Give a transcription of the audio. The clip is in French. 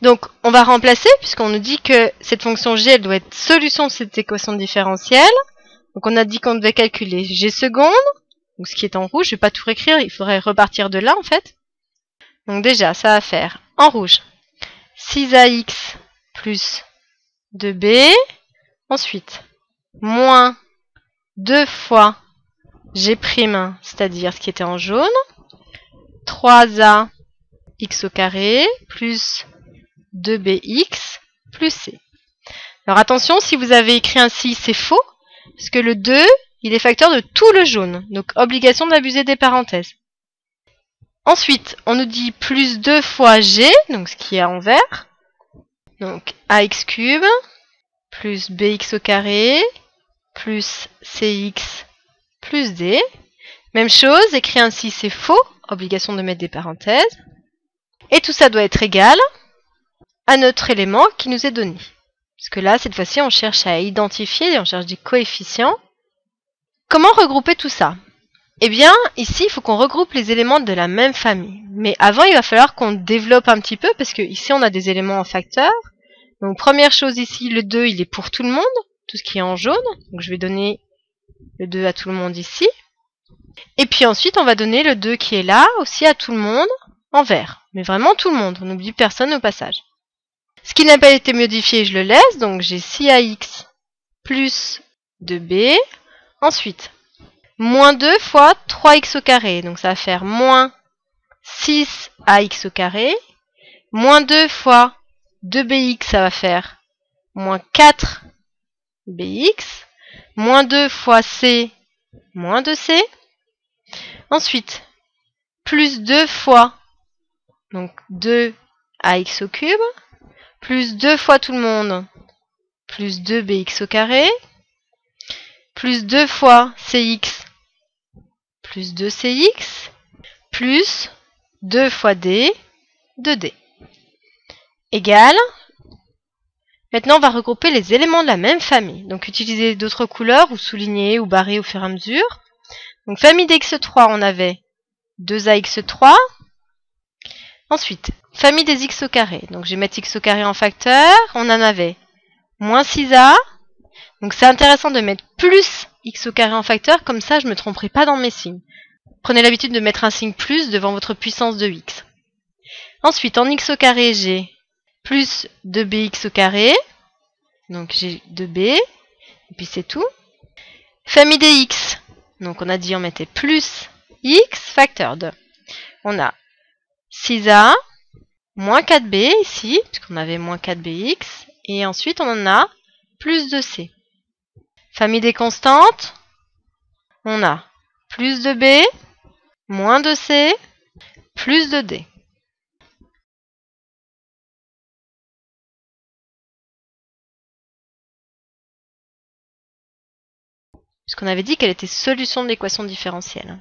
Donc, on va remplacer, puisqu'on nous dit que cette fonction g, elle doit être solution de cette équation différentielle. Donc, on a dit qu'on devait calculer g seconde, donc ce qui est en rouge. Je ne vais pas tout réécrire, il faudrait repartir de là, en fait. Donc déjà, ça va faire, en rouge, 6ax plus 2b. Ensuite, moins 2 fois g', c'est-à-dire ce qui était en jaune, 3a x au carré plus 2bx plus c. Alors attention, si vous avez écrit ainsi, c'est faux, parce que le 2, il est facteur de tout le jaune, donc obligation d'abuser des parenthèses. Ensuite, on nous dit plus 2 fois g, donc ce qui est en vert, donc ax cube plus bx au carré plus cx plus d. Même chose, écrit ainsi, c'est faux, obligation de mettre des parenthèses. Et tout ça doit être égal à notre élément qui nous est donné. Parce que là, cette fois-ci, on cherche à identifier, on cherche des coefficients. Comment regrouper tout ça? Eh bien, ici, il faut qu'on regroupe les éléments de la même famille. Mais avant, il va falloir qu'on développe un petit peu, parce que ici, on a des éléments en facteur. Donc, première chose ici, le 2, il est pour tout le monde, tout ce qui est en jaune. Donc, je vais donner le 2 à tout le monde ici. Et puis ensuite, on va donner le 2 qui est là, aussi à tout le monde, en vert. Mais vraiment tout le monde, on n'oublie personne au passage. Ce qui n'a pas été modifié, je le laisse, donc j'ai 6ax plus 2b. Ensuite, moins 2 fois 3x au carré, donc ça va faire moins 6ax au carré. Moins 2 fois 2bx, ça va faire moins 4bx. Moins 2 fois c, moins 2c. Ensuite, plus 2 fois, donc 2ax au cube, plus 2 fois tout le monde, plus 2bx au carré, plus 2 fois cx, plus 2cx, plus 2 fois d, 2d. Égal. Maintenant, on va regrouper les éléments de la même famille. Donc, utiliser d'autres couleurs, ou souligner, ou barrer au fur et à mesure. Donc, famille d'x3, on avait 2ax3. Ensuite, famille des x au carré. Donc, je vais mettre x au carré en facteur. On en avait moins 6a. Donc, c'est intéressant de mettre plus x au carré en facteur. Comme ça, je ne me tromperai pas dans mes signes. Prenez l'habitude de mettre un signe plus devant votre puissance de x. Ensuite, en x au carré, j'ai plus 2bx au carré. Donc, j'ai 2b. Et puis, c'est tout. Famille des x. Donc, on a dit on mettait plus x facteur de. On a 6a, moins 4b ici, puisqu'on avait moins 4bx. Et ensuite, on en a plus de c. Famille des constantes. On a plus de b, moins de c, plus de d. Puisqu'on avait dit qu'elle était solution de l'équation différentielle.